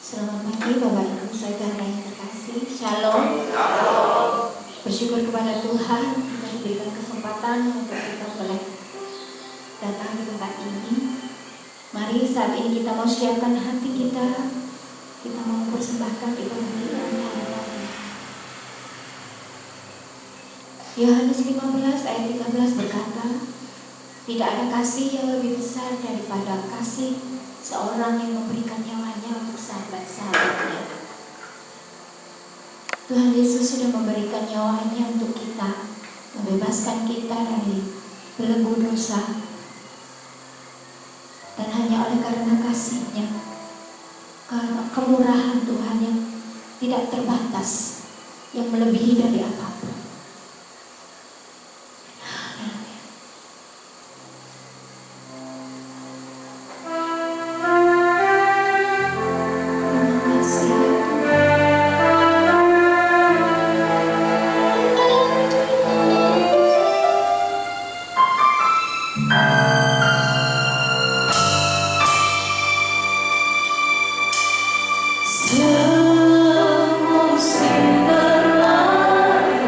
Selamat pagi Bapak Ibu Saudara yang terkasih. Shalom. Bersyukur kepada Tuhan yang diberikan kesempatan untuk kita boleh datang di tempat ini. Mari saat ini kita mau siapkan hati kita. Kita mau persembahkan kepada-Nya. Yohanes 15 ayat 13 berkata, tidak ada kasih yang lebih besar daripada kasih seorang yang memberikan nyawanya untuk sahabat-sahabatnya. Tuhan Yesus sudah memberikan nyawanya untuk kita, membebaskan kita dari belenggu dosa. Dan hanya oleh karena kasih-Nya, karena kemurahan Tuhan yang tidak terbatas, yang melebihi dari apapun. Semusim berlalu.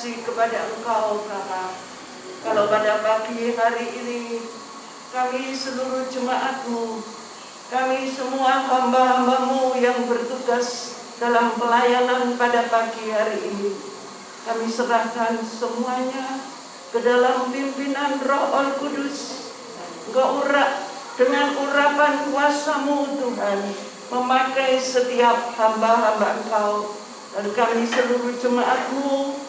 kasih kepada Engkau Bapa. Kalau pada pagi hari ini kami seluruh jemaat-Mu, kami semua hamba-hamba-Mu yang bertugas dalam pelayanan pada pagi hari ini, kami serahkan semuanya ke dalam pimpinan Roh Kudus. Engkau dengan urapan kuasa-Mu Tuhan, memakai setiap hamba-hamba Engkau dan kami seluruh jemaat-Mu,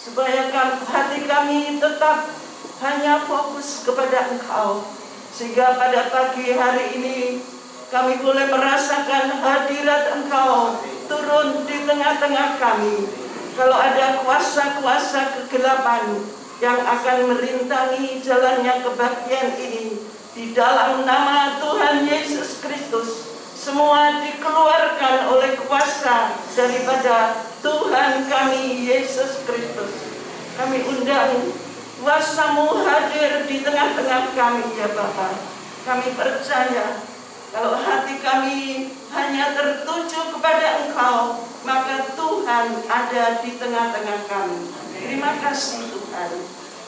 supaya hati kami tetap hanya fokus kepada Engkau, sehingga pada pagi hari ini kami boleh merasakan hadirat Engkau turun di tengah-tengah kami. Kalau ada kuasa-kuasa kegelapan yang akan merintangi jalannya kebaktian ini, di dalam nama Tuhan Yesus Kristus, semua dikeluarkan oleh kuasa daripada Tuhan kami Yesus Kristus. Kami undang kuasa-Mu hadir di tengah-tengah kami ya Bapa. Kami percaya kalau hati kami hanya tertuju kepada Engkau, maka Tuhan ada di tengah-tengah kami. Terima kasih Tuhan.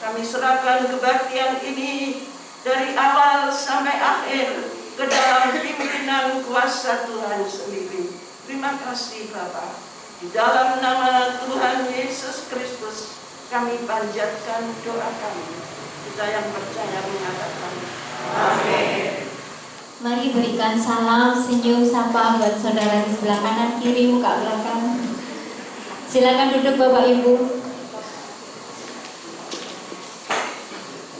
Kami serahkan kebaktian ini dari awal sampai akhir ke dalam pimpinan kuasa Tuhan sendiri. Terima kasih Bapa. Di dalam nama Tuhan Yesus Kristus kami panjatkan doa kami. Kita yang percaya mengatakan amin. Mari berikan salam, senyum, sapa buat saudara di sebelah kanan, kiri, muka belakang. Silakan duduk Bapak Ibu.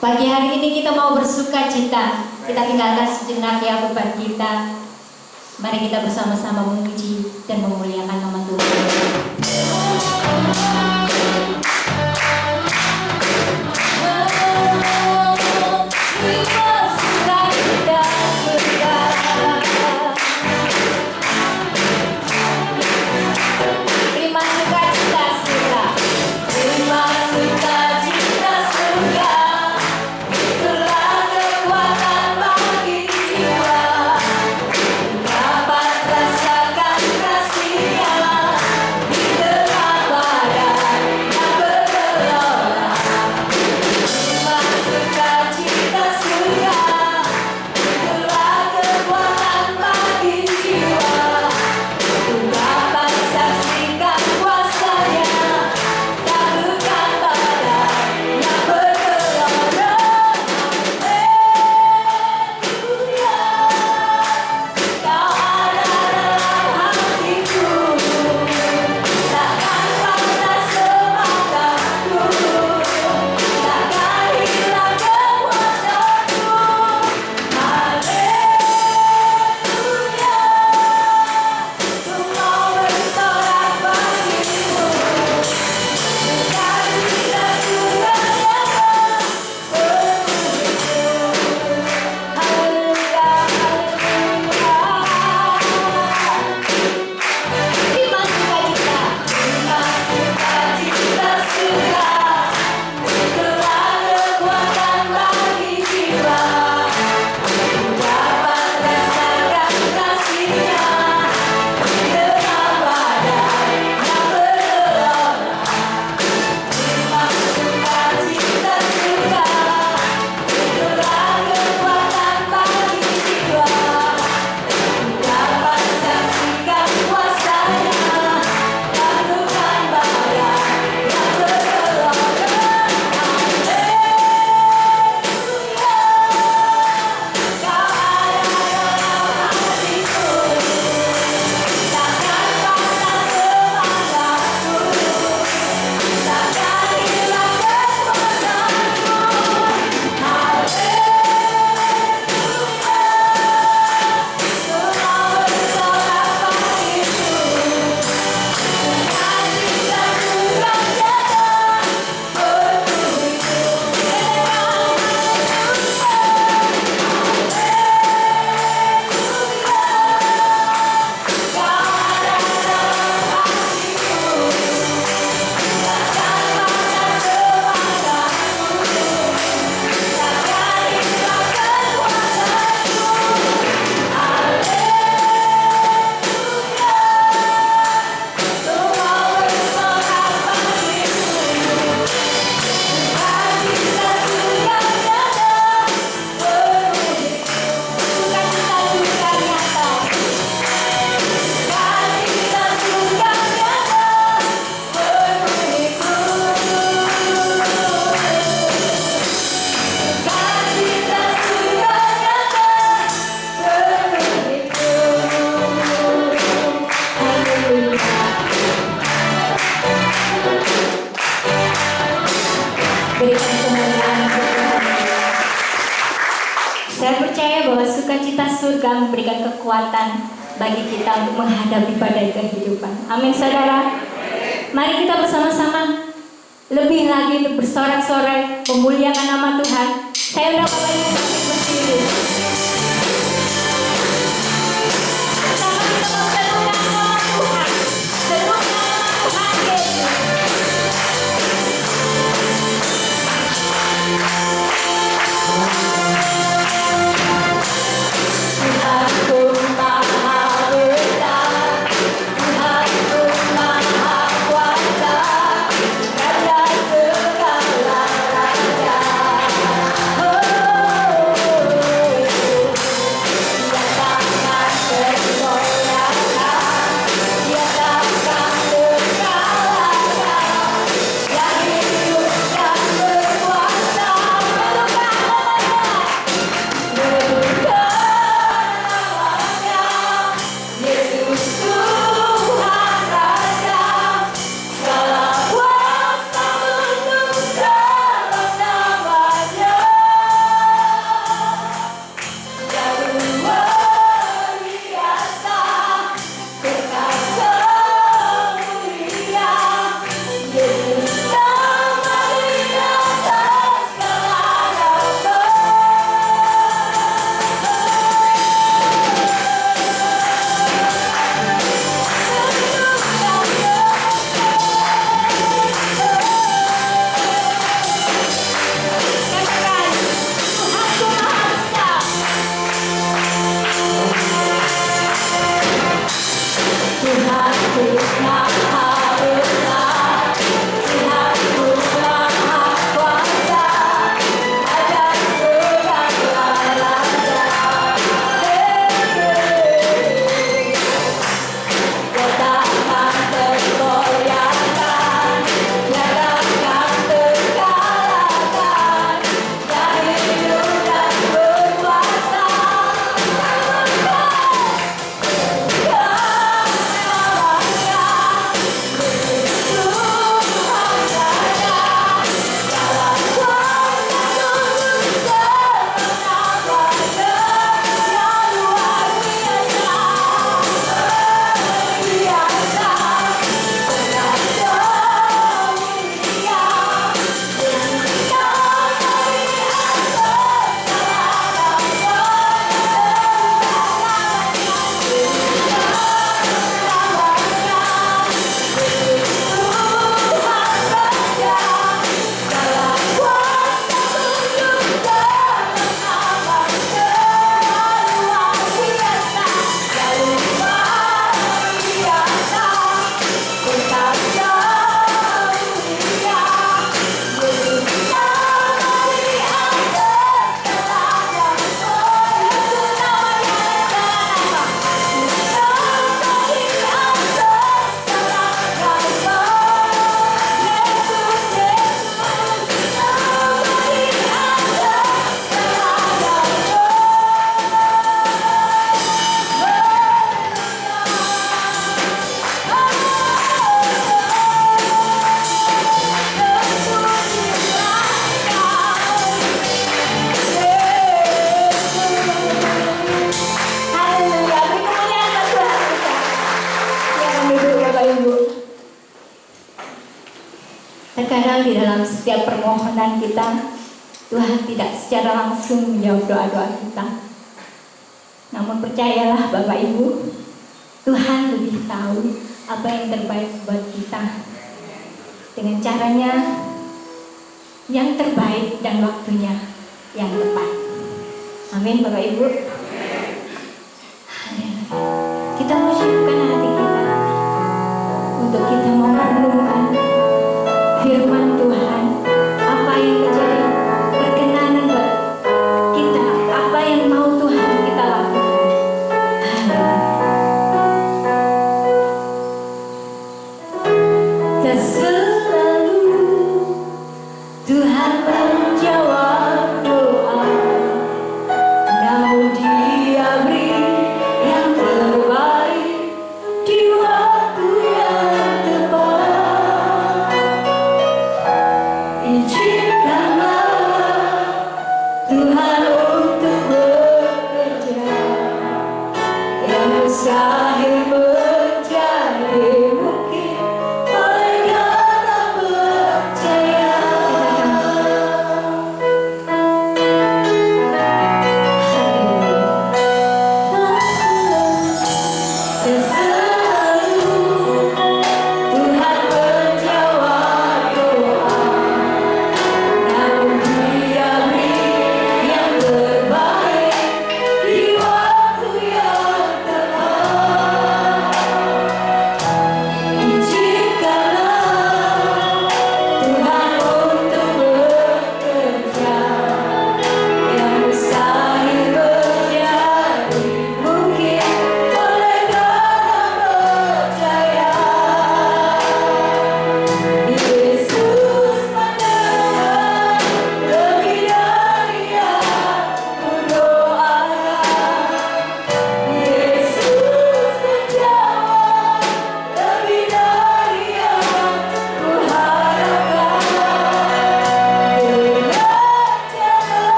Pagi hari ini kita mau bersuka cita. Kita tinggalkan sejenak ya beban kita. Mari kita bersama-sama memuji dan memuliakan nama Tuhan. Dapat rasakan kasih-Nya. Berikan kemuliaan untuk Tuhan. Saya percaya bahwa sukacita surga memberikan kekuatan bagi kita untuk menghadapi badai kehidupan. Amin, saudara. Mari kita bersama-sama lebih lagi untuk bersorak-sorai memuliakan nama Tuhan. Saya undang Bapak Ibu untuk berdiri. Bersama kita memperlukan nama Tuhan. Seluruh nama Tuhan Yesus. Tuhanku Maha Besar, Tuhanku Maha Kuasa, Raja segala raja. Dia takkan tergoyahkan, Dia takkan terkalahkan. Dia hidup dan berkuasa. Yesus Tuhan Raja, segala kuasa tunduk dalam nama-Nya. Dia luar biasa, kekal semulia. Yesus nama di atas segala nama. Tuhanku Maha Besar, Tuhanku Maha Kuasa, ada segala raja. Dia takkan tergoyahkan, Dia takkan terkalahkan. Dia hidup dan berkuasa. Haleluya, beri kemuliaan bagi Tuhan kita. Silakan duduk ya Bapak Ibu. Terkadang di dalam setiap permohonan kita, Tuhan tidak secara langsung menjawab doa-doa kita. Namun percayalah Bapak Ibu, Tuhan lebih tahu apa yang terbaik buat kita. Dengan caranya yang terbaik dan waktunya yang tepat. Amin Bapak Ibu. Kita mau siapkan hati kita untuk kita mau merenungkan firman Tuhan, apa yang menjadi perkenanan buat kita, apa yang mau Tuhan kita lakukan. Tak selalu Tuhan menjawab doa, namun Dia beri yang terbaik Tuhan untuk bekerja yang mustahil menjadi mungkin oleh kata percaya. Dan selalu Tuhan menjawab doa, namun Dia beri yang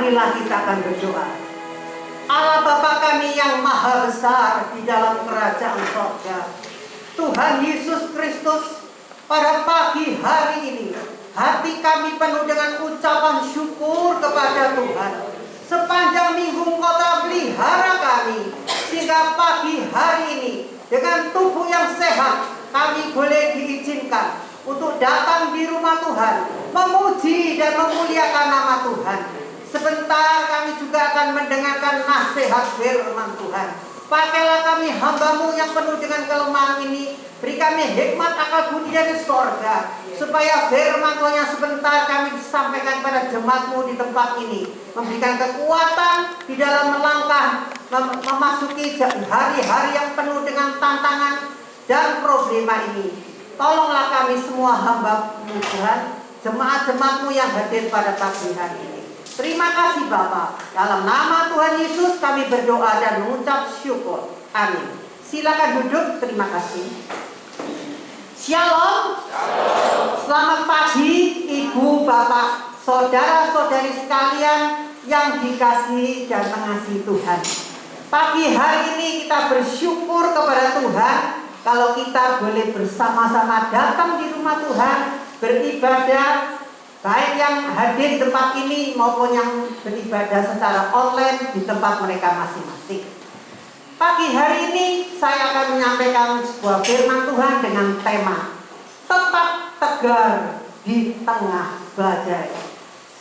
marilah kita akan berdoa. Allah Bapa kami yang maha besar di dalam kerajaan sorga, Tuhan Yesus Kristus, pada pagi hari ini hati kami penuh dengan ucapan syukur kepada Tuhan. Sepanjang minggu Engkau telah pelihara kami, sehingga pagi hari ini dengan tubuh yang sehat kami boleh diizinkan untuk datang di rumah Tuhan, memuji dan memuliakan nama Tuhan. Sebentar kami juga akan mendengarkan nasihat firman Tuhan. Pakailah kami hamba-Mu yang penuh dengan kelemahan ini, beri kami hikmat akal budi dari sorga, supaya firman Tuhan yang sebentar kami disampaikan pada jemaat-Mu di tempat ini memberikan kekuatan di dalam melangkah memasuki hari-hari yang penuh dengan tantangan dan problema ini. Tolonglah kami semua hamba-Mu Tuhan, jemaat-jemaat-Mu yang hadir pada pagi hari ini. Terima kasih Bapa. Dalam nama Tuhan Yesus kami berdoa dan mengucap syukur. Amin. Silakan duduk. Terima kasih. Shalom. Selamat pagi Ibu, Bapak, saudara-saudari sekalian yang dikasihi dan mengasihi Tuhan. Pagi hari ini kita bersyukur kepada Tuhan kalau kita boleh bersama-sama datang di rumah Tuhan, beribadah, baik yang hadir di tempat ini maupun yang beribadah secara online di tempat mereka masing-masing. Pagi hari ini saya akan menyampaikan sebuah firman Tuhan dengan tema tetap tegar di tengah badai.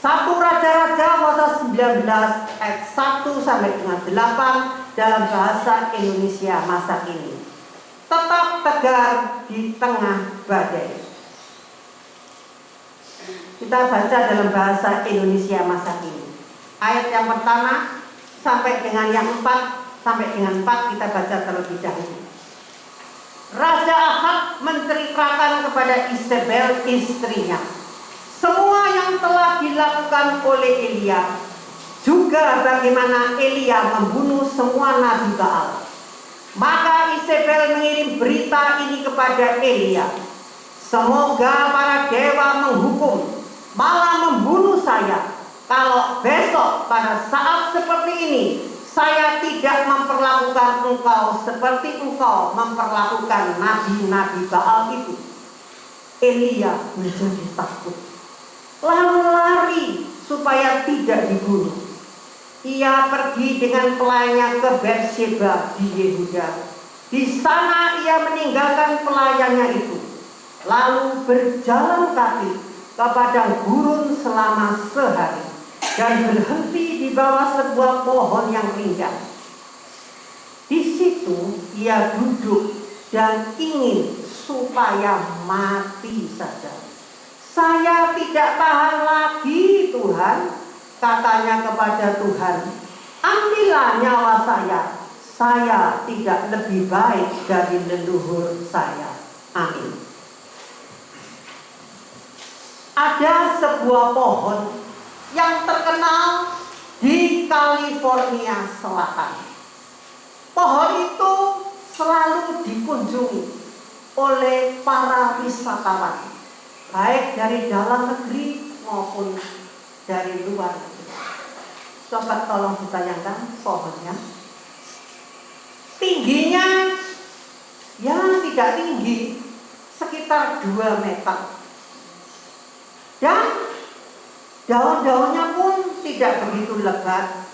1 Raja-Raja pasal 19 ayat 1 sampai dengan 8 dalam bahasa Indonesia masa kini. Tetap tegar di tengah badai. Kita baca dalam bahasa Indonesia masa kini. Ayat yang pertama sampai dengan yang 4 kita baca terlebih dahulu. Raja Ahab menceritakan kepada Isabel istrinya semua yang telah dilakukan oleh Elia, juga bagaimana Elia membunuh semua nabi Baal. Maka Isabel mengirim berita ini kepada Elia, semoga para dewa menghukum, malah membunuh saya, kalau besok pada saat seperti ini saya tidak memperlakukan engkau seperti engkau memperlakukan nabi-nabi Baal itu. Elia menjadi takut, lalu lari supaya tidak dibunuh. Ia pergi dengan pelayannya ke Berseba di Yehuda. Di sana ia meninggalkan pelayannya itu, lalu berjalan kaki ke padang gurun selama sehari dan berhenti di bawah sebuah pohon yang rindang. Di situ ia duduk dan ingin supaya mati saja. Saya tidak tahan lagi Tuhan, katanya kepada Tuhan, ambillah nyawa saya tidak lebih baik dari leluhur saya. Amin. Ada sebuah pohon yang terkenal di California Selatan. Pohon itu selalu dikunjungi oleh para wisatawan, baik dari dalam negeri maupun dari luar negeri. Coba tolong dibayangkan pohonnya. Tingginya ya tidak tinggi, sekitar 2 meter. Dan daun-daunnya pun tidak begitu lebat.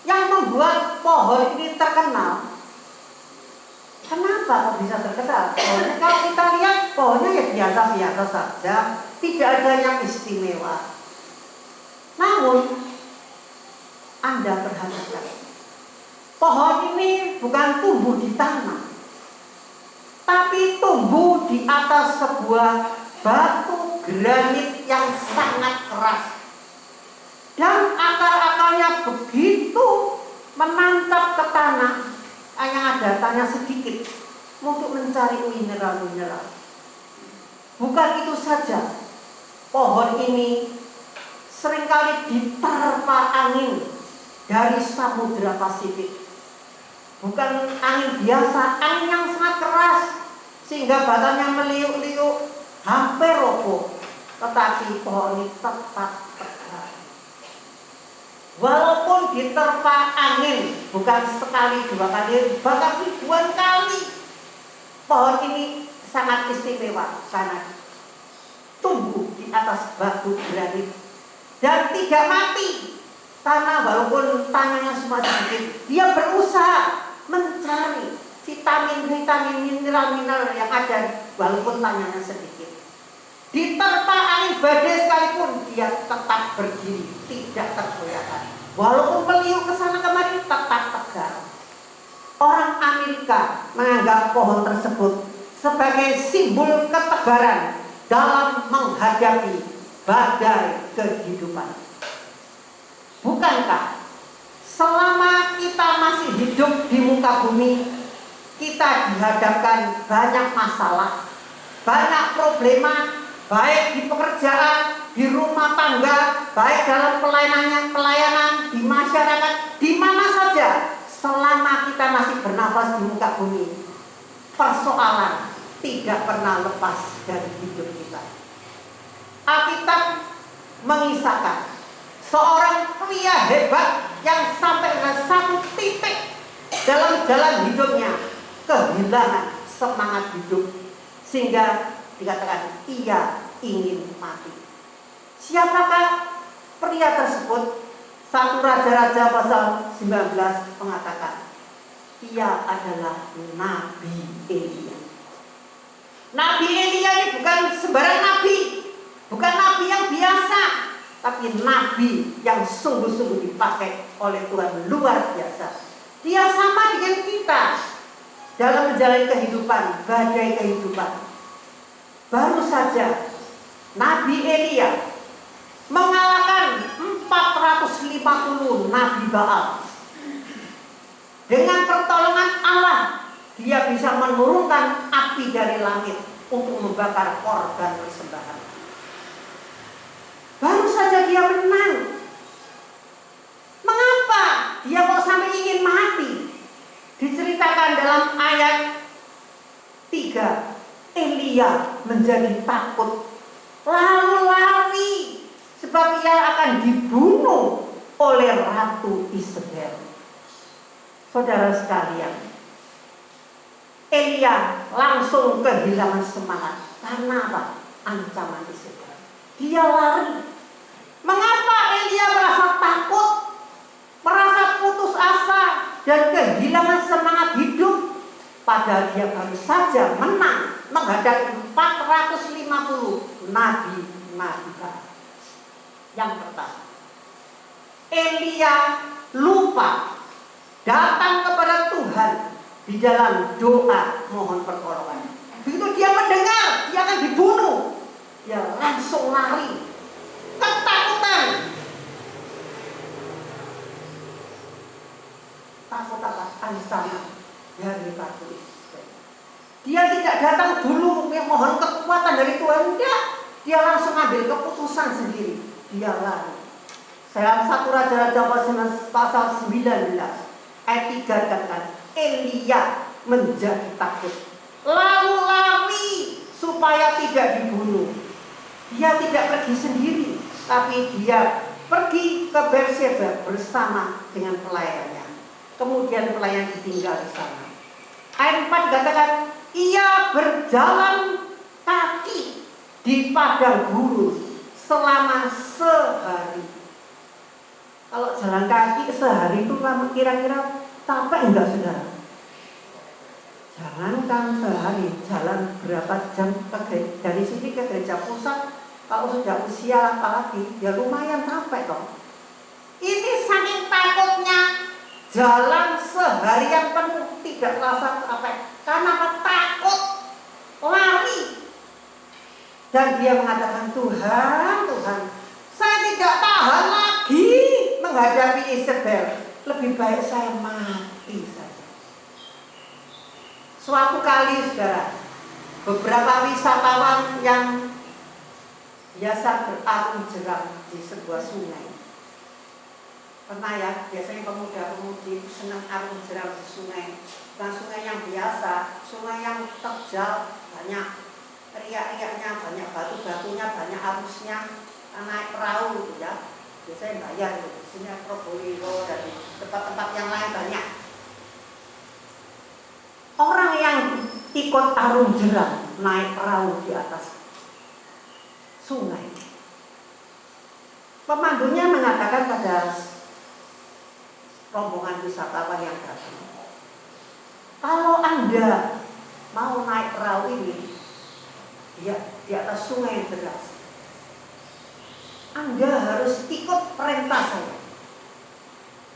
Yang membuat pohon ini terkenal, kenapa kok bisa terkenal? Pohonnya, kalau kita lihat pohonnya ya biasa-biasa saja, tidak ada yang istimewa. Namun Anda perhatikan, pohon ini bukan tumbuh di tanah, tapi tumbuh di atas sebuah batu granit yang sangat keras, dan akar-akarnya begitu menancap ke tanah, hanya ada tanah sedikit untuk mencari mineral-mineral. Bukan itu saja, pohon ini seringkali diterpa angin dari Samudra Pasifik. Bukan angin biasa, angin yang sangat keras sehingga batangnya meliuk-liuk, hampir roboh, tetapi pohon ini tetap tegar. Walaupun diterpa angin, bukan sekali, dua kali, bahkan ribuan kali, pohon ini sangat istimewa karena tumbuh di atas batu granit dan tidak mati. Karena walaupun tanahnya semua sedikit, dia berusaha mencari vitamin-vitamin, mineral-mineral yang ada walaupun tanahnya sedikit. Diterpa angin badai sekalipun dia tetap berdiri, tidak tergoyahkan. Walaupun meliuk ke sana kemari tetap tegar. Orang Amerika menganggap pohon tersebut sebagai simbol ketegaran dalam menghadapi badai kehidupan. Bukankah selama kita masih hidup di muka bumi, kita dihadapkan banyak masalah, banyak problema, baik di pekerjaan, di rumah tangga, baik dalam pelayanan, di masyarakat, di mana saja selama kita masih bernafas di muka bumi. Persoalan tidak pernah lepas dari hidup kita. Alkitab mengisahkan seorang pria hebat yang sampai ke satu titik dalam jalan hidupnya kehilangan semangat hidup sehingga dikatakan ia ingin mati. Siapakah pria tersebut? 1 Raja-Raja pasal 19 mengatakan ia adalah Nabi Elia. Nabi Elia ini bukan sembarang nabi, bukan nabi yang biasa, tapi nabi yang sungguh-sungguh dipakai oleh Tuhan luar biasa. Dia sama dengan kita dalam menjalani kehidupan, badai kehidupan. Baru saja Nabi Elia mengalahkan 450 Nabi Baal. Dengan pertolongan Allah, dia bisa menurunkan api dari langit untuk membakar korban persembahan. Baru saja dia menang. Mengapa dia kok sampai ingin mati? Diceritakan dalam ayat 3. Elia menjadi takut, lalu lari, sebab ia akan dibunuh oleh Ratu Isabel. Saudara sekalian, Elia langsung kehilangan semangat. Karena apa? Ancaman Isabel. Dia lari. Mengapa Elia merasa takut, merasa putus asa, dan kehilangan semangat hidup? Padahal dia baru saja menang menghadapi 450 nabi-nabi Baal. Yang pertama, Elia lupa datang kepada Tuhan di dalam doa mohon pertolongan. Begitu dia mendengar dia akan dibunuh, dia langsung lari, ketakutan. Takut apa? Ancaman dari Ratu Isabel. Dia tidak datang dulu mohon kekuatan dari Tuhan, enggak. Dia langsung ambil keputusan sendiri. Dia lari. Dalam 1 Raja-Raja pasal 19 ayat 3 dikatakan Elia menjadi takut, lalu lari supaya tidak dibunuh. Dia tidak pergi sendiri, tapi dia pergi ke Berseba bersama dengan pelayannya. Kemudian pelayan ditinggal di sana. Ayat 4 dikatakan ia berjalan kaki di padang gurun selama sehari. Kalau jalan kaki sehari itu lama, kira-kira capek enggak saudara? Jangankan sehari, jalan berapa jam dari sini ke gereja pusat, kalau sudah usia apalagi, ya lumayan capek toh. Ini saking takutnya jalan seharian penuh tidak terasa capek karena takut, lari. Dan dia mengatakan, Tuhan, saya tidak tahan lagi menghadapi Isabel, lebih baik saya mati saja. Suatu kali saudara, beberapa wisatawan yang biasa berarung jeram di sebuah sungai. Pernah ya, biasanya pemuda-pemudi senang arung jeram di sungai. Bukan sungai yang biasa, sungai yang terjal, banyak riak-riaknya, banyak batu-batunya, banyak arusnya, naik perahu gitu ya. biasanya bayar gitu. Sini Probolinggo dan tempat-tempat yang lain banyak. Orang yang ikut arung jeram naik perahu di atas sungai. Pemandunya mengatakan pada rombongan wisatawan yang datang, kalau Anda mau naik perahu ini di atas sungai yang deras, Anda harus ikut perintah saya.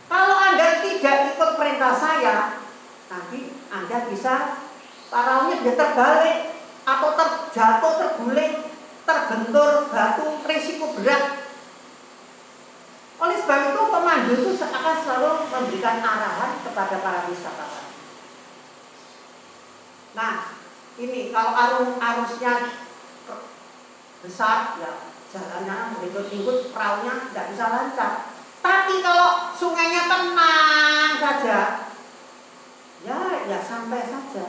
Kalau Anda tidak ikut perintah saya, nanti Anda bisa perahunya bisa terbalik atau terjatuh, terguling, terbentur batu, risiko berat. Oleh sebab itu pemandu itu akan selalu memberikan arahan kepada para wisatawan. Nah, ini kalau arusnya besar, ya jalannya berikut-ikut, perahunya tidak bisa lancar. Tapi kalau sungainya tenang saja, ya sampai saja.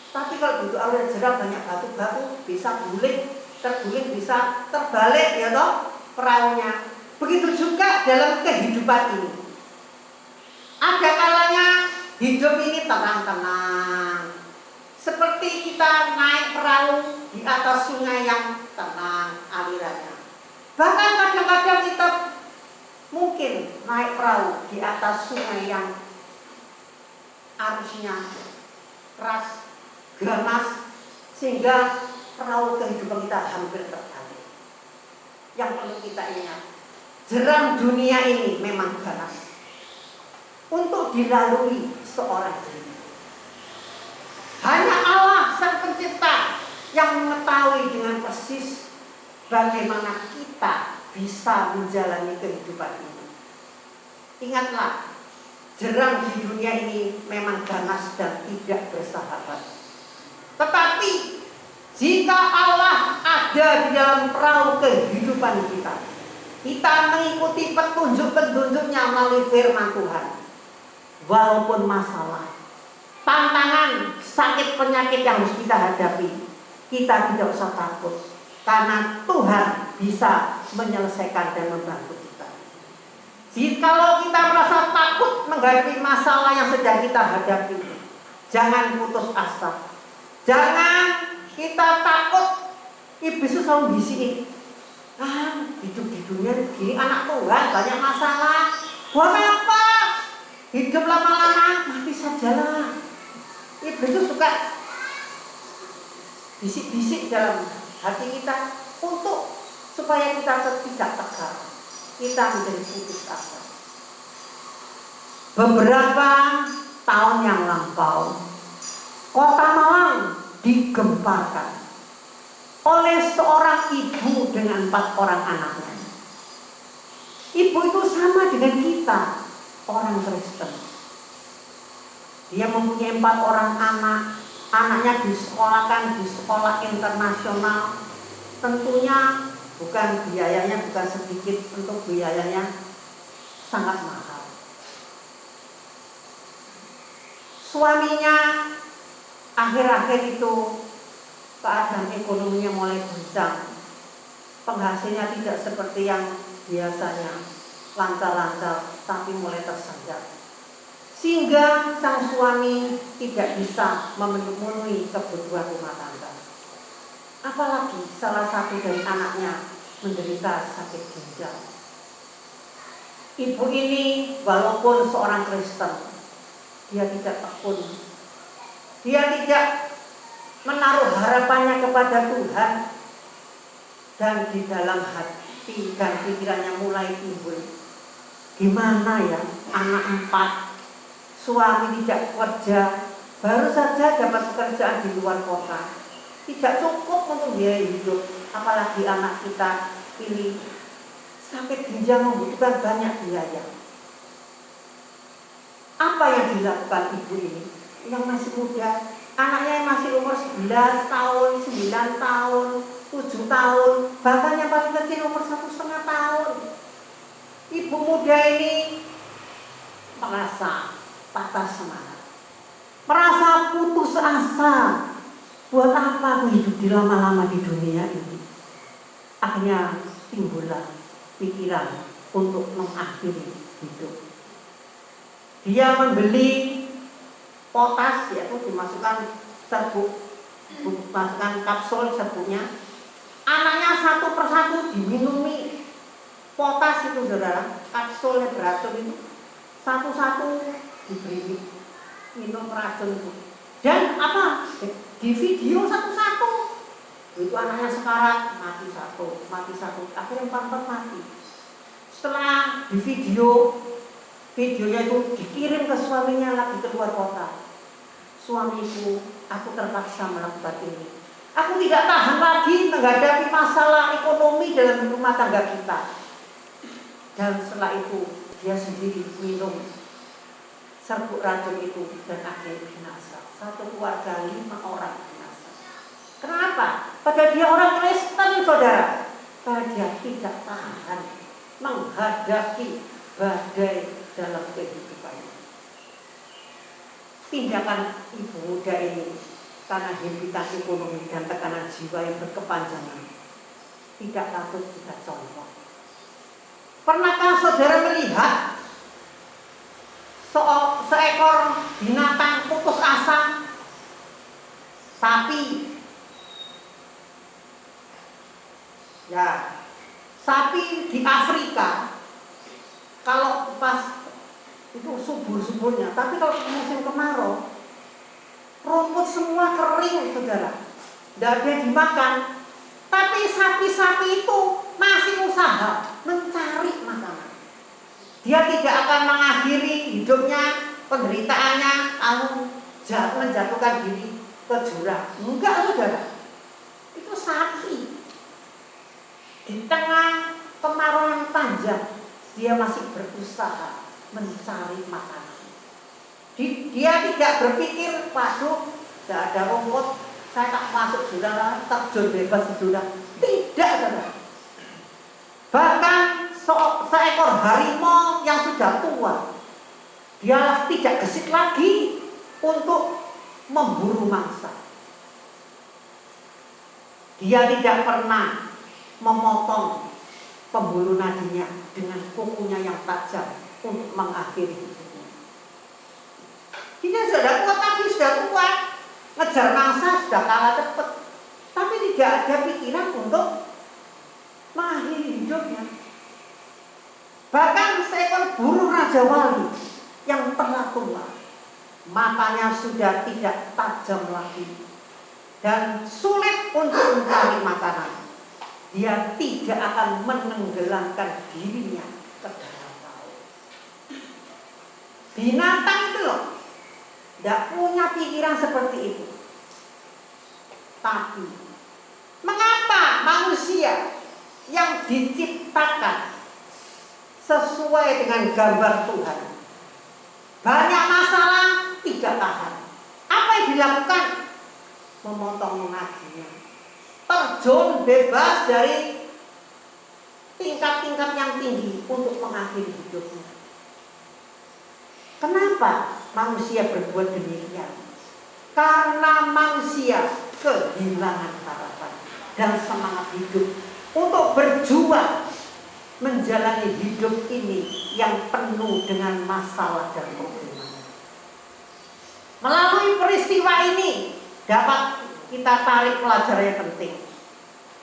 Tapi kalau begitu aliran jeram banyak batu-batu, bisa terguling, bisa terbalik ya toh perahunya. Begitu juga dalam kehidupan ini. Ada kalanya hidup ini tenang-tenang. Seperti kita naik perahu di atas sungai yang tenang alirannya. Bahkan kadang-kadang kita mungkin naik perahu di atas sungai yang arusnya keras, ganas, sehingga perahu kehidupan kita hampir terbalik. Yang perlu kita ingat, jeram dunia ini memang ganas untuk dilalui seorang diri. Hanya Allah Sang Pencipta yang mengetahui dengan persis bagaimana kita bisa menjalani kehidupan ini. Ingatlah, jeram di dunia ini memang ganas dan tidak bersahabat. Tetapi jika Allah ada di dalam perahu kehidupan kita mengikuti petunjuk-petunjuknya melalui firman Tuhan. Walaupun masalah, tantangan, sakit, penyakit yang harus kita hadapi, kita tidak usah takut. Karena Tuhan bisa menyelesaikan dan membantu kita. Jikalau kita merasa takut menghadapi masalah yang sedang kita hadapi, jangan putus asa. Jangan kita takut. Iblis itu selalu bisikin, hidup di dunia begini, anak Tuhan banyak masalah. Buat apa? Hidup lama-lama mati sajalah. Iblis itu suka bisik-bisik dalam hati kita supaya kita tidak tegar, kita menjadi putus asa. Beberapa tahun yang lampau, Kota Malang digemparkan oleh seorang ibu dengan 4 orang anaknya. Ibu itu sama dengan kita, orang Kristen. Dia mempunyai 4 orang anak. Anaknya disekolahkan di sekolah internasional. Tentunya biayanya bukan sedikit, untuk biayanya sangat mahal. Suaminya akhir-akhir itu keadaan ekonominya mulai guncang. Penghasilnya tidak seperti yang biasanya lancar-lancar, tapi mulai tersendat. Sehingga sang suami tidak bisa memenuhi kebutuhan rumah tangga. Apalagi salah satu dari anaknya menderita sakit ginjal. Ibu ini walaupun seorang Kristen, dia tidak tekun. Dia tidak menaruh harapannya kepada Tuhan. Dan di dalam hati dan pikirannya mulai timbul, gimana ya anak 4, suami tidak kerja, baru saja dapat pekerjaan di luar kota, tidak cukup untuk biaya hidup, apalagi anak kita ini sakit ginjal membutuhkan banyak biaya. Apa yang dilakukan ibu ini yang masih muda, anaknya yang masih umur 11 tahun, 9 tahun, 7 tahun, bahkan yang paling kecil umur 1,5 tahun. Ibu muda ini merasa patah semangat, merasa putus asa. Buat apa aku hidup di lama-lama di dunia ini? Akhirnya timbullah pikiran, untuk mengakhiri hidup. Dia membeli potas, yaitu dimasukkan serbuk, dimasukkan kapsul serbuknya. Anaknya satu persatu diminumi potas itu, saudara, kapsul yang beracun itu satu-satu diberi minum racun itu. Dan apa? Di video satu-satu. Itu anaknya sekarat, mati satu, akhirnya 4 mati. Setelah di videonya itu dikirim ke suaminya lagi keluar kota. Suamiku, aku terpaksa melakukan ini. Aku tidak tahan lagi menghadapi masalah ekonomi dalam rumah tangga kita. Dan setelah itu dia sendiri minum serbuk racun itu dan akhirnya binasa. Satu keluarga 5 orang binasa. Kenapa? Padahal dia orang Kristen, saudara. Karena dia tidak tahan menghadapi badai dalam kehidupannya. Tindakan ibu muda ini karena himpitan ekonomi dan tekanan jiwa yang berkepanjangan tidak patut kita contoh. Pernahkah saudara melihat seekor binatang putus asa? Sapi. Ya, sapi di Afrika kalau pas itu subur-suburnya, tapi kalau musim kemarau rumput semua kering, saudara, tidak ada yang dimakan. Tapi sapi-sapi itu masih usaha mencari makanan. Dia tidak akan mengakhiri hidupnya, penderitaannya, menjatuhkan diri ke jurang. Enggak, saudara. Itu sapi. Di tengah kemarau yang panjang, dia masih berusaha mencari makanan. Dia tidak berpikir, waduh, tidak ada rumput, saya tak masuk jurang, terjun bebas di jurang. Tidak, saudara. Bahkan seekor harimau yang sudah tua, dia tidak gesit lagi untuk memburu mangsa. Dia tidak pernah memotong pembuluh nadinya dengan kukunya yang tajam untuk mengakhiri hidupnya. Dia sudah kuat lagi, sudah kuat, ngejar mangsa sudah kalah cepat, tapi tidak ada pikiran untuk mengakhiri hidupnya. Bahkan seekor burung Raja Wali yang telah tua, matanya sudah tidak tajam lagi dan sulit untuk mencari makanan. Dia tidak akan menenggelamkan dirinya ke dalam laut. Binatang itu loh, tidak punya pikiran seperti itu. Tapi mengapa manusia yang diciptakan sesuai dengan gambar Tuhan banyak masalah tidak tahan? Apa yang dilakukan? Memotong naginya, terjun bebas dari tingkat-tingkat yang tinggi untuk mengakhiri hidupnya. Kenapa manusia berbuat demikian? Karena manusia kehilangan harapan dan semangat hidup untuk berjuang menjalani hidup ini yang penuh dengan masalah dan problema. Melalui peristiwa ini dapat kita tarik pelajaran yang penting.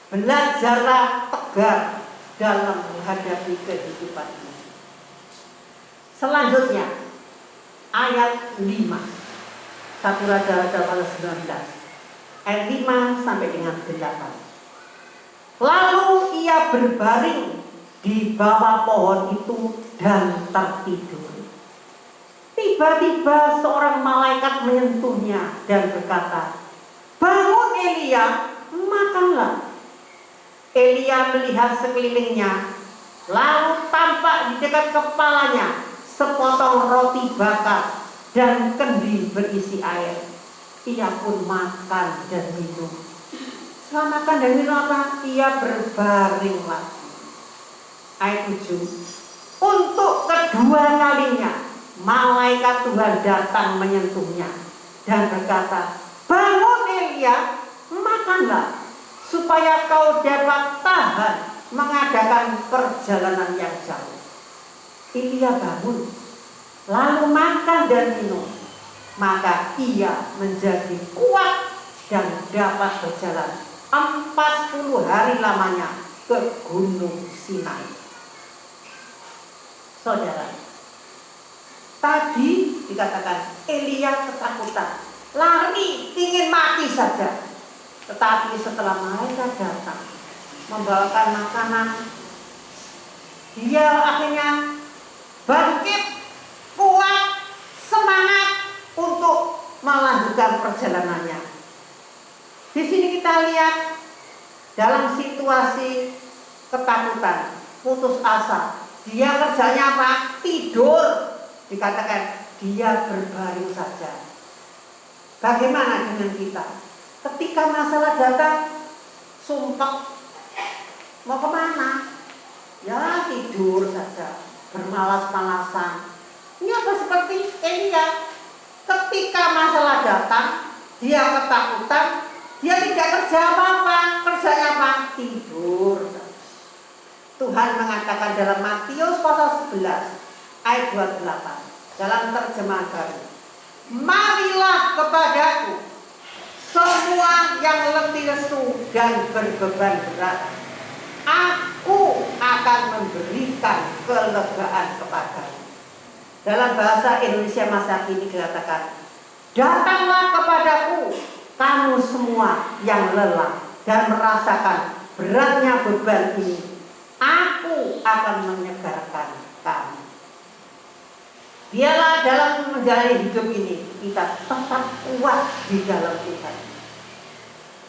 Belajarlah tegar dalam menghadapi kehidupan ini. Selanjutnya ayat 5, 1 Raja-Raja pasal 19 ayat 5 sampai dengan 8. Lalu ia berbaring di bawah pohon itu dan tertidur. Tiba-tiba seorang malaikat menyentuhnya dan berkata, "Bangun Elia, makanlah." Elia melihat sekelilingnya, lalu tampak di dekat kepalanya sepotong roti bakar dan kendi berisi air. Ia pun makan dan minum. Setelah makan dan minum apa? Ia berbaring lagi. Ayat 7. Untuk kedua kalinya malaikat Tuhan datang menyentuhnya dan berkata, "Bangun Elia, makanlah, supaya kau dapat tahan mengadakan perjalanan yang jauh." Elia bangun, lalu makan dan minum. Maka ia menjadi kuat dan dapat berjalan 40 hari lamanya ke Gunung Sinai. Saudara, tadi dikatakan Elia ketakutan, lari ingin mati saja. Tetapi setelah mereka datang membawakan makanan, dia akhirnya bangkit, kuat, semangat untuk melanjutkan perjalanannya. Di sini kita lihat dalam situasi ketakutan, putus asa, dia kerjanya apa? Tidur. Dikatakan dia berbaring saja. Bagaimana dengan kita? Ketika masalah datang, sumpah, mau kemana? Ya tidur saja, bermalas-malasan. Ini apa seperti Elia? Ketika masalah datang, dia ketakutan, dia tidak kerja apa-apa. Kerjanya apa? Tidur saja. Tuhan mengatakan dalam Matius pasal 11 ayat 28 dalam terjemahan baru, marilah kepadaku semua yang letih lesu dan berbeban berat, aku akan memberikan kelegaan kepadamu. Dalam bahasa Indonesia masa kini dikatakan, datanglah kepadaku kamu semua yang lelah dan merasakan beratnya beban ini, aku akan menyegarkan kamu. Biarlah dalam menjalani hidup ini kita tetap kuat di dalam Tuhan.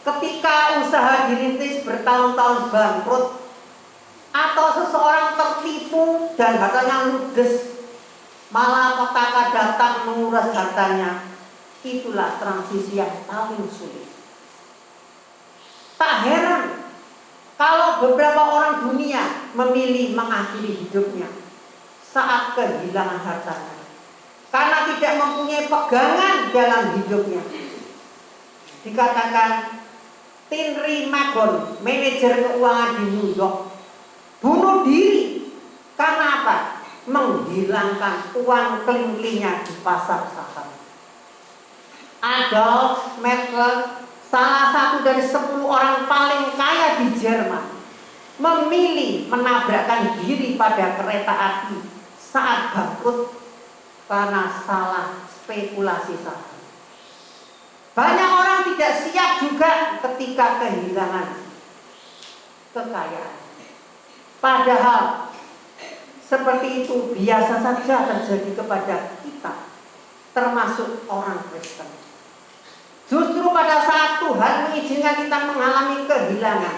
Ketika usaha dirintis bertahun-tahun bangkrut, atau seseorang tertipu dan hartanya ludes, malah petaka datang menguras hartanya, itulah transisi yang paling sulit. Tak heran kalau beberapa orang dunia memilih mengakhiri hidupnya saat kehilangan hartanya, karena tidak mempunyai pegangan dalam hidupnya. Dikatakan Tinri Magon, manajer keuangan di New York, bunuh diri karena apa? Menghilangkan uang kling-klingnya di pasar saham. Adolf Merkel, salah satu dari 10 orang paling kaya di Jerman, memilih menabrakkan diri pada kereta api saat bangkrut karena salah spekulasi saham. Banyak orang tidak siap juga ketika kehilangan kekayaan. Padahal seperti itu biasa saja terjadi kepada kita, termasuk orang Kristen. Justru pada saat Tuhan mengizinkan kita mengalami kehilangan,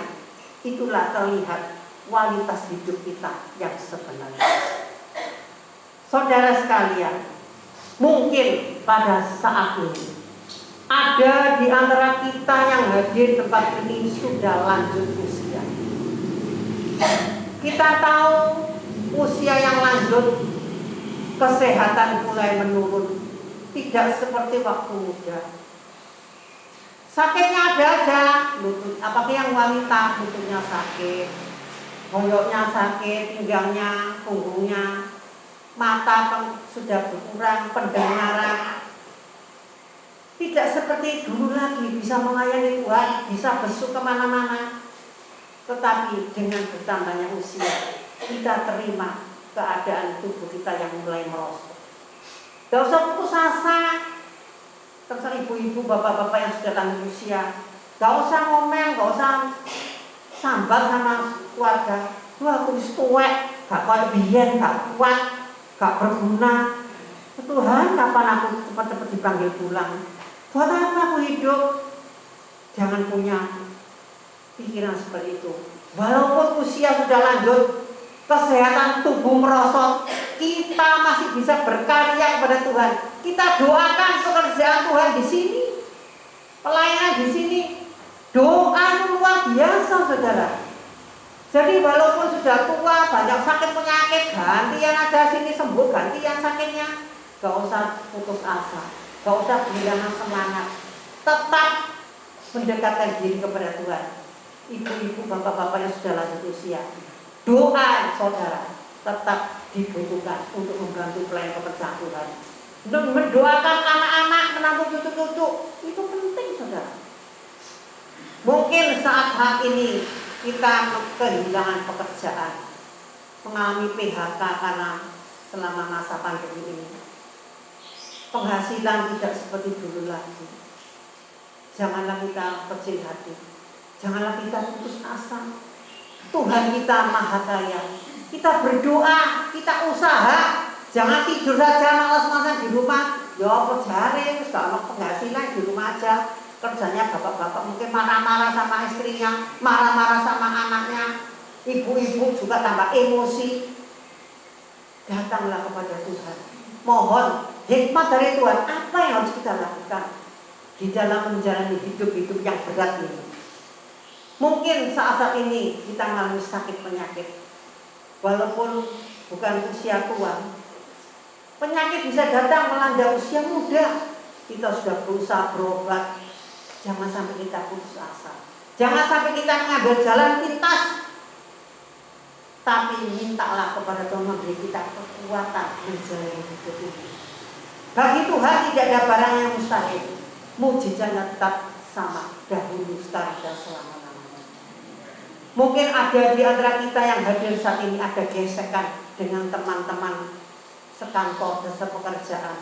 itulah terlihat kualitas hidup kita yang sebenarnya. Saudara sekalian, mungkin pada saat ini ada di antara kita yang hadir tempat ini sudah lanjut usia. Kita tahu usia yang lanjut, kesehatan mulai menurun, tidak seperti waktu muda. Sakitnya ada aja, lutut, apalagi yang wanita, lututnya sakit, boyoknya sakit, pinggangnya, punggungnya, mata sudah berkurang, pendengaran. Tidak seperti dulu lagi, bisa melayani Tuhan, bisa besuk kemana-mana. Tetapi dengan bertambahnya usia, kita terima keadaan tubuh kita yang mulai merosot. Gak usah putus asa. Terserah ibu-ibu, bapak-bapak yang sudah lanjut usia, gak usah ngomel, gak usah sambat sama keluarga. Wah, aku wis tuwek, gak kayak biyen, gak kuat, gak berguna. Tuhan, kapan aku cepat-cepat dipanggil pulang? Buat apa aku hidup? Jangan punya pikiran seperti itu. Walaupun usia sudah lanjut, kesehatan tubuh merosot, kita masih bisa berkarya kepada Tuhan. Kita doakan pekerjaan Tuhan di sini, pelayanan di sini. Doa luar biasa, saudara. Jadi walaupun sudah tua, banyak sakit penyakit, gantian aja sini sembuh, gantian sakitnya. Gak usah putus asa, gak usah kehilangan semangat. Tetap mendekatkan diri kepada Tuhan. Ibu-ibu, bapak-bapak yang sudah lanjut usia, doa saudara, tetap dibutuhkan untuk membantu pelayan pekerjaan Tuhan. Untuk mendoakan anak-anak, menantu cucu-cucu, itu penting saudara. Mungkin saat ini kita kehilangan pekerjaan, mengalami PHK karena selama masa pandemi ini. Penghasilan tidak seperti dulu lagi. Janganlah kita kecil hati, janganlah kita putus asa. Tuhan kita maha kaya. Kita berdoa, kita usaha, jangan tidur saja malas-malasan di rumah. Ya apa jare, wis gak ono penghasilan di rumah aja. Kerjanya bapak-bapak mungkin marah-marah sama istrinya, marah-marah sama anaknya. Ibu-ibu juga tambah emosi. Datanglah kepada Tuhan. Mohon hikmat dari Tuhan, apa yang harus kita lakukan di dalam menjalani hidup-hidup yang berat ini. Mungkin saat ini kita mengalami sakit penyakit, walaupun bukan usia tua, penyakit bisa datang melanda usia muda. Kita sudah berusaha berobat, jangan sampai kita putus asa, jangan sampai kita mengambil jalan pintas. Tapi mintalah kepada Tuhan memberi kita kekuatan menjalani hidup ini. Bagi Tuhan tidak ada barang yang mustahil. Mujizatnya tetap sama dahulu, sekarang, dan selama-lamanya. Mungkin ada di antara kita yang hadir saat ini ada gesekan dengan teman-teman sekantor dan sepekerjaan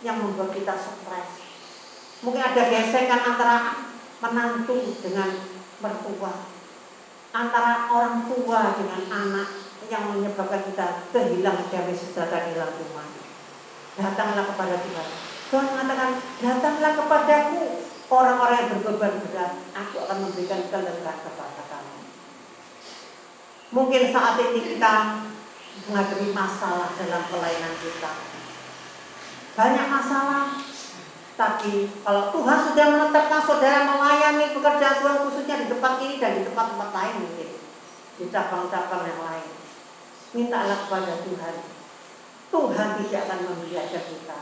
yang membuat kita stres. Mungkin ada gesekan antara menantu dengan mertua, antara orang tua dengan anak, yang menyebabkan kita kehilangan damai sejahtera di dalam rumah. Datanglah kepada Tuhan. Tuhan mengatakan, datanglah kepadaku orang-orang yang berbeban berat, aku akan memberikan kelegaan kepada kamu. Mungkin saat ini kita menghadapi masalah dalam pelayanan kita, banyak masalah. Tapi kalau Tuhan sudah menetapkan saudara melayani pekerjaan Tuhan, khususnya di tempat ini dan di tempat-tempat lain, mungkin di cabang-cabang yang lain, mintalah kepada Tuhan. Tuhan tidak akan membiarkan kita.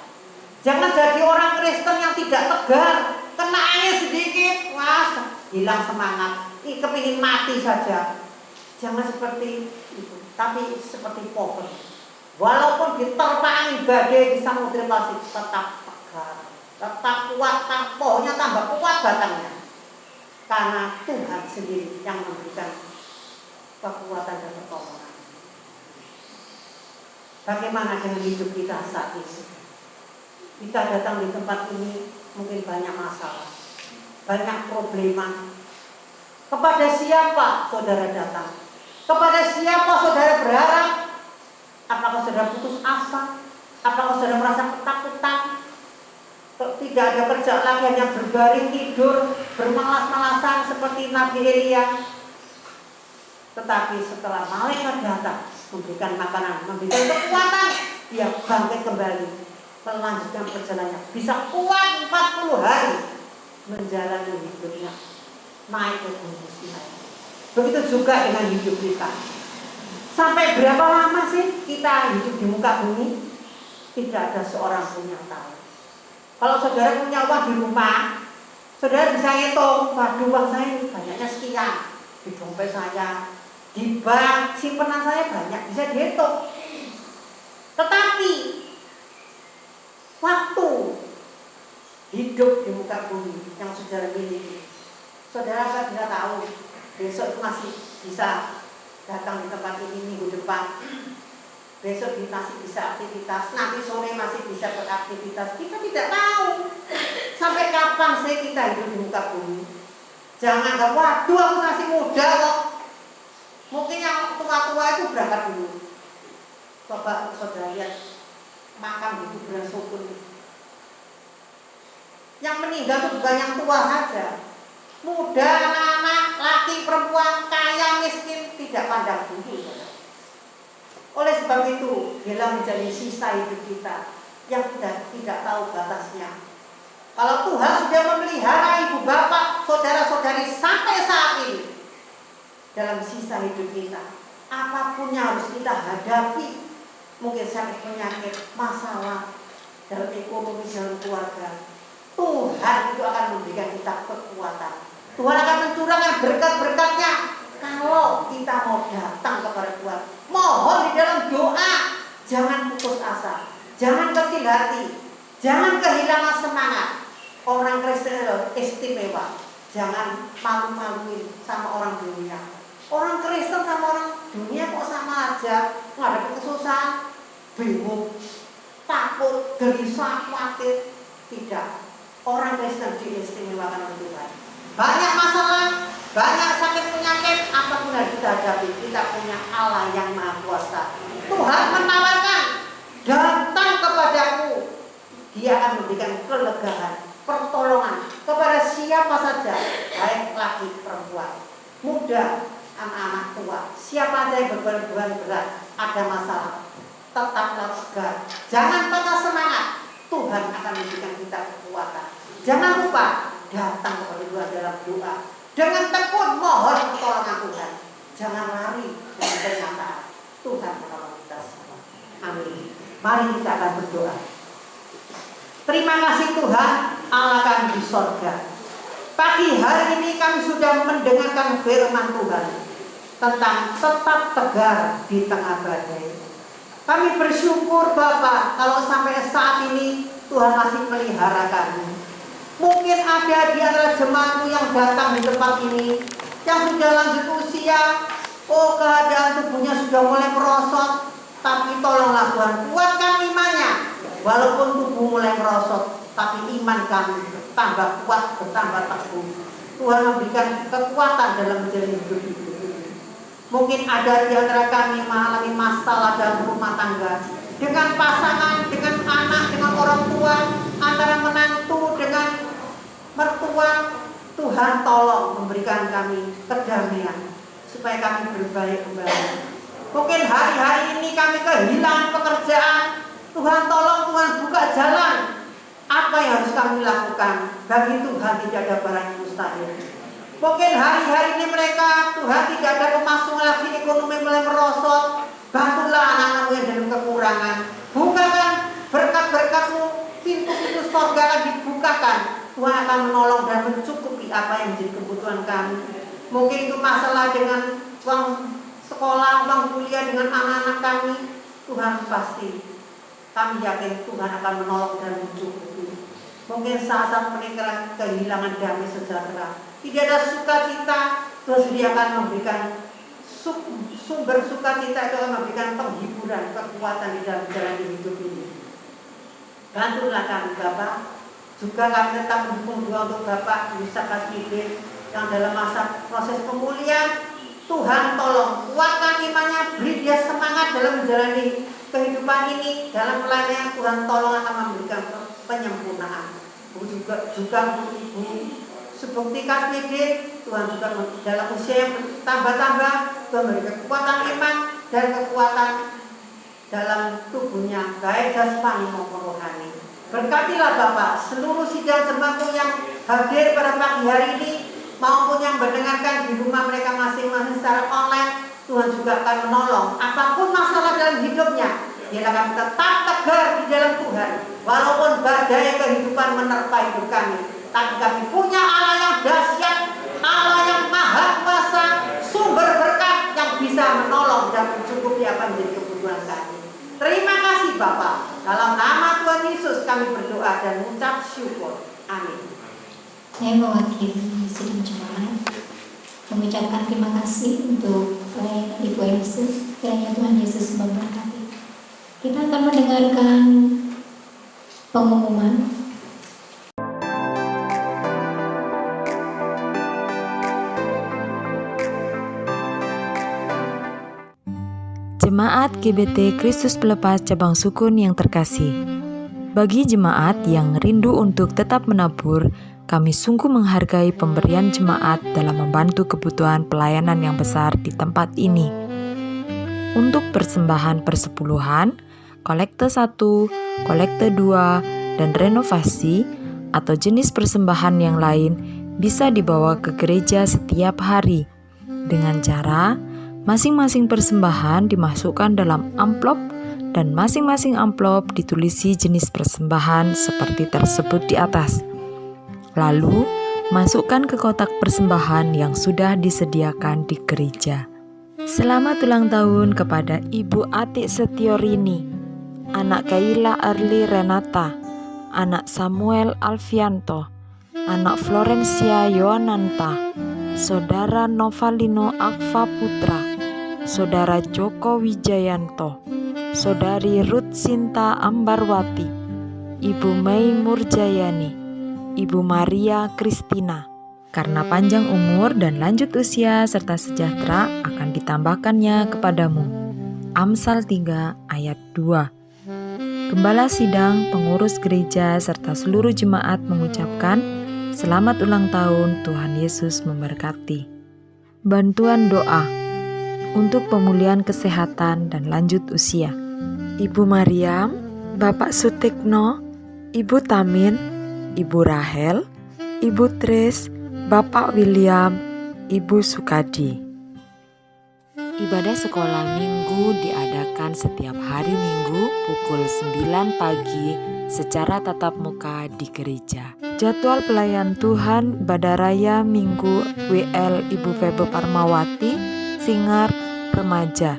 Jangan jadi orang Kristen yang tidak tegar, kena angin sedikit, wah hilang semangat, kepingin mati saja. Jangan seperti itu, tapi seperti pohon. Walaupun diterpa angin badai di samudra Pasifik, tetap tegar, tetap kuat, pohonnya tambah kuat batangnya. Karena Tuhan sendiri yang memberikan kekuatan dan pertolongan. Bagaimana dengan hidup kita saat ini? Kita datang di tempat ini mungkin banyak masalah, banyak problema. Kepada siapa saudara datang? Kepada siapa saudara berharap? Apakah saudara putus asa? Apakah saudara merasa ketakutan? Tidak ada kerja lagi, hanya berbaring tidur, bermalas-malasan seperti Nabi Elia. Tetapi setelah malaikat datang, memberikan makanan, memberikan kekuatan, dia bangkit kembali, melanjutkan perjalanannya, bisa kuat 40 hari menjalani hidupnya, naik ke gunung Sinai. Begitu juga dengan hidup kita. Sampai berapa lama sih kita hidup di muka bumi? Tidak ada seorang pun yang tahu. Kalau saudara punya uang di rumah, saudara bisa hitung, waduh uang saya ini banyaknya sekian, di dompet saya, di bank, simpanan saya banyak, bisa dihitung. Tetapi waktu hidup di muka bumi yang saudara miliki, saudara kan bisa tahu besok itu masih bisa datang di tempat ini minggu depan, besok masih bisa aktivitas, nanti sore masih bisa beraktivitas. Kita tidak tahu sampai kapan sih kita hidup di muka bumi. Jangan anggap, waduh aku masih muda kok. Mungkin yang tua-tua itu berangkat dulu. Coba saudara lihat makam di kuburan sukun. Yang meninggal itu bukan yang tua saja, muda, anak-anak, laki, perempuan, kaya, miskin, tidak pandang bulu. Oleh sebab itu, bila menjadi sisa hidup kita yang kita tidak tahu batasnya. Kalau Tuhan sudah memelihara ibu bapak, saudara-saudari sampai saat ini, dalam sisa hidup kita, apapun yang harus kita hadapi, mungkin sakit penyakit, masalah dalam ekonomi, dalam keluarga, Tuhan itu akan memberikan kita kekuatan. Tuhan akan mencurahkan berkat-berkatnya kalau kita mau datang kepada Tuhan. Mohon di dalam doa, hati, jangan kehilangan semangat. Orang Kristen istimewa, jangan malu-maluin sama orang dunia. Orang Kristen sama orang dunia kok sama aja, menghadapi kesusahan, bingung, takut, gelisah, khawatir. Tidak, orang Kristen diistimewakan oleh Tuhan. Banyak masalah, banyak sakit penyakit, apapun yang kita hadapi, kita punya Allah yang Maha Kuasa. Tuhan menawarkan, datang kepadaku, Dia akan memberikan kelegaan, pertolongan kepada siapa saja, baik laki perempuan, muda, anak-anak tua, siapa saja yang berbeban berat, ada masalah, tetaplah tegar, jangan patah semangat. Tuhan akan memberikan kita kekuatan. Jangan lupa datang kepada Tuhan dalam doa, dengan tekun mohon pertolongan Tuhan. Jangan lari dan pernyataan. Tuhan menolong kita semua. Amin. Mari kita akan berdoa. Terima kasih Tuhan, Allah kami di sorga. Pagi hari ini kami sudah mendengarkan firman Tuhan tentang tetap tegar di tengah badai. Kami bersyukur Bapak kalau sampai saat ini Tuhan masih melihara kami. Mungkin ada di antara jemaatmu yang datang di tempat ini yang sudah lanjut usia, keadaan tubuhnya sudah mulai merosot, tapi tolonglah Tuhan, kuatkan imannya. Walaupun tubuh mulai merosot, tapi iman kami bertambah kuat, bertambah teguh. Tuhan memberikan kekuatan dalam menjalani hidup ini. Mungkin ada di antara kami yang mengalami masalah dalam rumah tangga, dengan pasangan, dengan anak, dengan orang tua, antara menantu dengan mertua. Tuhan tolong memberikan kami kedamaian supaya kami berbaik kembali. Mungkin hari-hari ini kami kehilangan pekerjaan. Tuhan tolong, Tuhan buka jalan. Apa yang harus kami lakukan? Bagi Tuhan tidak ada barang yang mustahil. Mungkin hari-hari ini mereka, Tuhan tidak ada pemasukan lagi, ekonomi mulai merosot. Bantulah anak-anakmu yang dalam kekurangan. Bukakan berkat-berkat-Mu, pintu-pintu surga akan dibukakan. Tuhan akan menolong dan mencukupi apa yang menjadi kebutuhan kami. Mungkin itu masalah dengan uang sekolah, uang kuliah dengan anak-anak kami. Tuhan pasti, kami yakin Tuhan akan menolong dan mencukupi. Mungkin saat-saat mereka kehilangan damai sejahtera, tidak ada sukacita, Tuhan sediakan memberikan sumber sukacita itu akan memberikan penghiburan, kekuatan di dalam jalan hidup ini. Bantulah kami Bapak. Juga kami tetap mendukung doa untuk Bapak Yusak Kasmidin yang dalam masa proses pemulihan. Tuhan tolong kuatkan imannya, beri dia semangat dalam menjalani kehidupan ini. Dalam melayani Tuhan tolong akan memberikan penyempurnaan. Juga untuk Ibu Subukti Kasmidin, Tuhan juga dalam usia yang bertambah-tambah, Tuhan memberi kekuatan iman dan kekuatan dalam tubuhnya, baik jasmani maupun rohani. Berkatilah Bapak seluruh sidang jemaatmu yang hadir pada pagi hari ini maupun yang mendengarkan di rumah mereka masing-masing secara online. Tuhan juga akan menolong apapun masalah dalam hidupnya. Dia akan tetap tegar di dalam Tuhan walaupun badai kehidupan menerpa hidup kami. Tapi kami punya Allah yang dahsyat, Allah yang Maha Kuasa, sumber berkat yang bisa menolong dan mencukupi apa yang menjadi kebutuhan kami. Terima kasih Bapak. Dalam nama Tuhan Yesus kami berdoa dan mengucap syukur. Amin. Saya mewakili sidang jemaat mengucapkan terima kasih untuk pelayanan Ibu Elise. Kiranya Tuhan Yesus memberkati. Kita akan mendengarkan pengumuman. Jemaat GBT Kristus Pelepas Cabang Sukun yang terkasih, bagi jemaat yang rindu untuk tetap menabur, kami sungguh menghargai pemberian jemaat dalam membantu kebutuhan pelayanan yang besar di tempat ini. Untuk persembahan persepuluhan, kolekte 1, kolekte 2, dan renovasi atau jenis persembahan yang lain bisa dibawa ke gereja setiap hari dengan cara masing-masing persembahan dimasukkan dalam amplop dan masing-masing amplop ditulisi jenis persembahan seperti tersebut di atas. Lalu, masukkan ke kotak persembahan yang sudah disediakan di gereja. Selamat ulang tahun kepada Ibu Atik Setiorini. anak Kaila Arli Renata, anak Samuel Alfianto, anak Florencia Yohananta, saudara Novalino Akva Putra, saudara Joko Wijayanto, saudari Ruth Sinta Ambarwati, Ibu Mei Murjayani, Ibu Maria Kristina. Karena panjang umur dan lanjut usia serta sejahtera akan ditambahkannya kepadamu. Amsal 3 ayat 2. Gembala sidang, pengurus gereja, serta seluruh jemaat mengucapkan selamat ulang tahun, Tuhan Yesus memberkati. Bantuan doa untuk pemulihan kesehatan dan lanjut usia. Ibu Mariam, Bapak Sutikno, Ibu Tamin, Ibu Rahel, Ibu Tris, Bapak William, Ibu Sukadi. Ibadah sekolah minggu diadakan setiap hari Minggu pukul 9 pagi secara tatap muka di gereja. Jadwal pelayan Tuhan Ibadah Raya Minggu WL Ibu Febe Parmawati, Singer Remaja.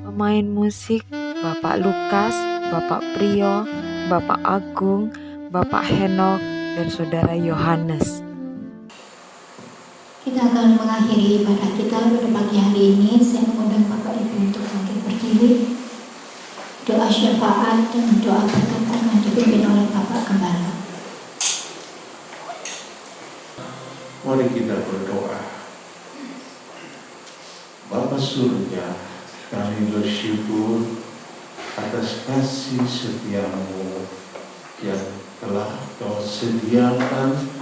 Pemain musik Bapak Lukas, Bapak Priyo, Bapak Agung, Bapak Henok, dan Saudara Yohanes. Kita akan mengakhiri ibadah kita pada pagi hari ini. Saya mengundang Bapak Ibu untuk bangkit berdiri. Doa syafaat dan doa berkat akan dipimpin oleh Bapak Gembala. Mari kita berdoa. Bapa Surga, kami bersyukur atas kasih setiamu yang telah Kau sediakan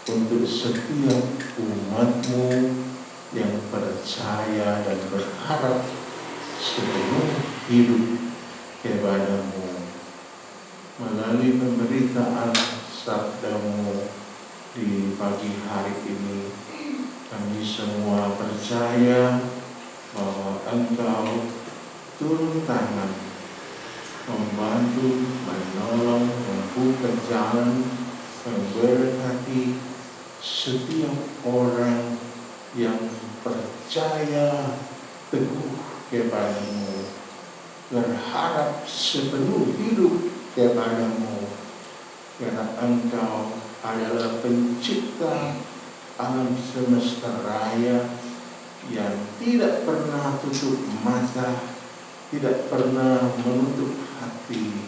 untuk setiap umatmu yang percaya dan berharap sepenuh hidup kepadamu. Melalui pemberitaan sabdamu di pagi hari ini, kami semua percaya bahwa Engkau turun tangan, membantu, menolong, membuka jalan, memberkati setiap orang yang percaya teguh kepadamu, berharap sepenuh hidup kepadamu, karena Engkau adalah pencipta alam semesta raya yang tidak pernah tutup mata, tidak pernah menutup hati,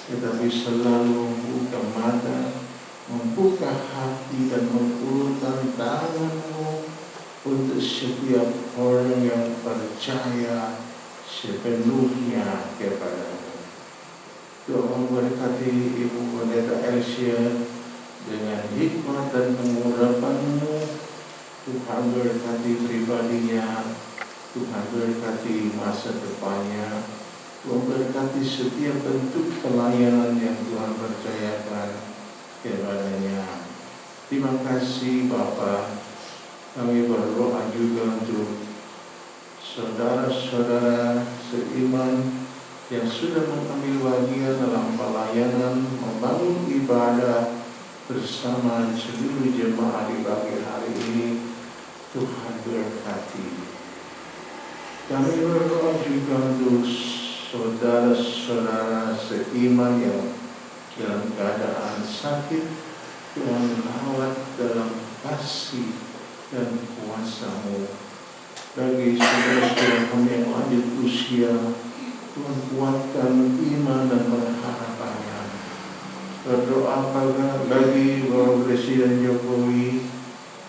tetapi selalu membuka mata, membuka hati dan mengulurkan tanganmu untuk setiap orang yang percaya sepenuhnya kepadamu. Tuhan memberkati Ibu Pendeta Elsia dengan hikmat dan pengurapan-Mu. Tuhan berkati pribadinya, Tuhan berkati masa depannya, Tuhan berkati setiap bentuk pelayanan yang Tuhan percayakan kepadanya. Terima kasih Bapa. Kami berdoa juga untuk saudara-saudara seiman yang sudah mengambil bagian dalam pelayanan membangun ibadah bersama seluruh jemaat di pagi hari ini. Tuhan berkati. Kami berdoa juga untuk saudara-saudara seiman yang dalam keadaan sakit, Tuhan rawat dalam kasih dan kuasa-Mu. Bagi saudara-saudara kami yang lanjut usia, Tuhan kuatkan iman dan pengharapannya. Berdoa bagi Bapak Presiden Jokowi,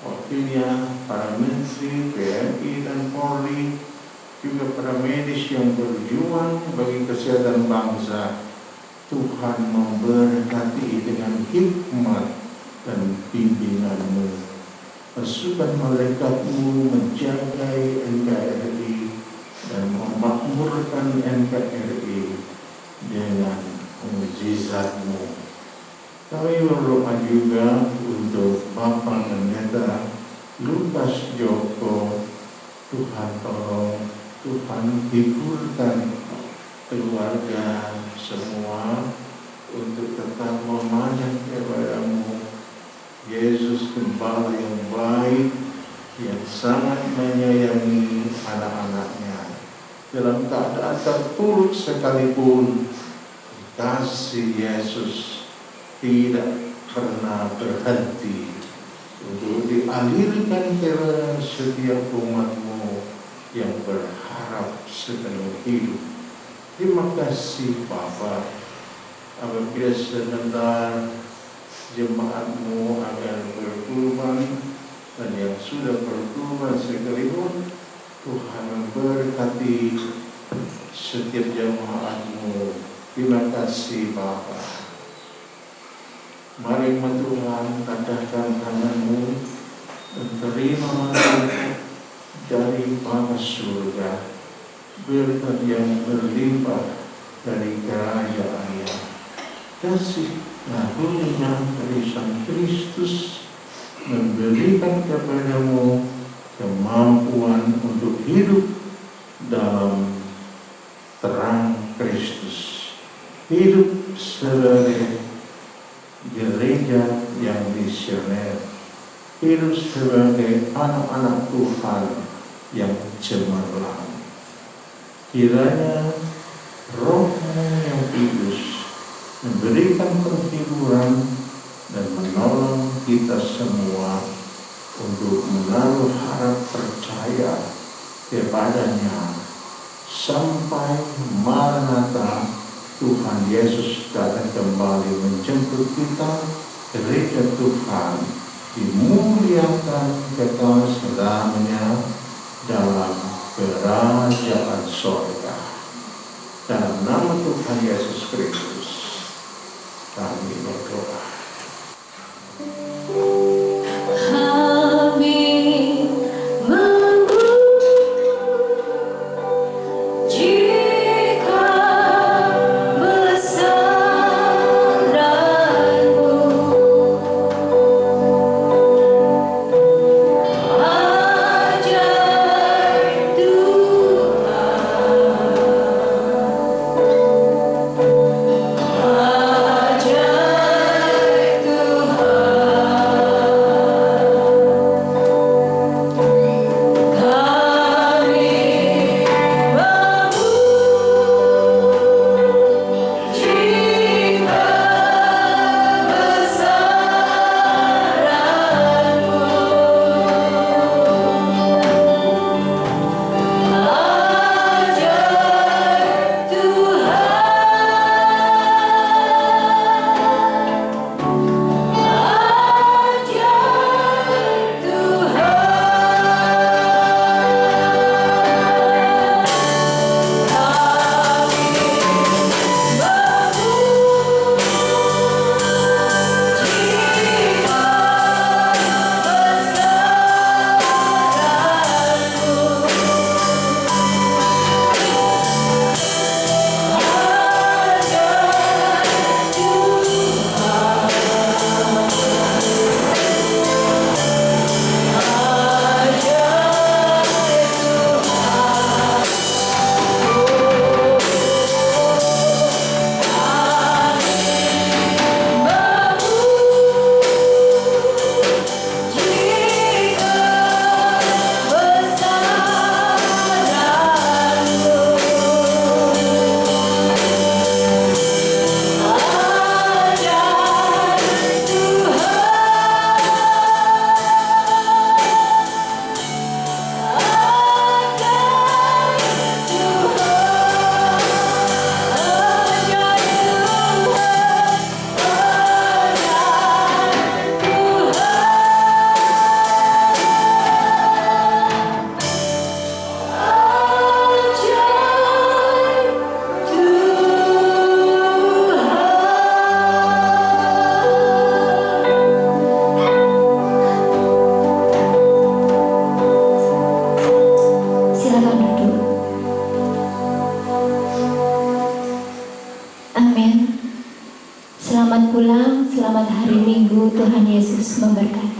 wakilnya, para menteri, PMI dan Polri, juga para medis yang berjuang bagi kesehatan bangsa. Tuhan memberkati dengan hikmat dan bimbingan-Mu. Pasukan malaikat-Mu menjaga NKRI dan memakmurkan NKRI dengan mukjizat-Mu. Kami berdoa juga untuk Bapak Pendeta Lukas Joko. Tuhan tolong, Tuhan hiburkan keluarga semua untuk tetap memanjat kepada-Mu. Yesus Gembala yang baik, yang sangat menyayangi anak-anaknya. Dalam keadaan terpuruk sekalipun, kasih Yesus tidak pernah berhenti untuk dialirkan ke setiap umat-Mu yang berharap sepenuh hidup. Terima kasih Bapa, apabila sebentar jemaat-Mu akan berkurban dan yang sudah berkurban sekalipun, Tuhan memberkati setiap jemaat-Mu. Terima kasih Bapa. Mari Tuhan, katakan tangan-Mu dan terima dari Bapa surga berkat yang berlimpah dari kerajaan-Nya. Kasih karunia dari Sang Kristus memberikan kepadamu kemampuan untuk hidup dalam terang Kristus, hidup sebagai gereja yang misioner, hidup sebagai anak-anak Tuhan yang cemerlang. Kiranya Roh-Mu yang kudus memberikan penghiburan dan menolong kita semua untuk menaruh harap percaya kepadanya sampai Maranatha Tuhan Yesus datang kembali menjemput kita. Gereja Tuhan dimuliakan kekal selamanya dalam kerajaan sorga. Dalam nama Tuhan Yesus Kristus kami berdoa. Selamat pulang, selamat hari Minggu, Tuhan Yesus memberkati.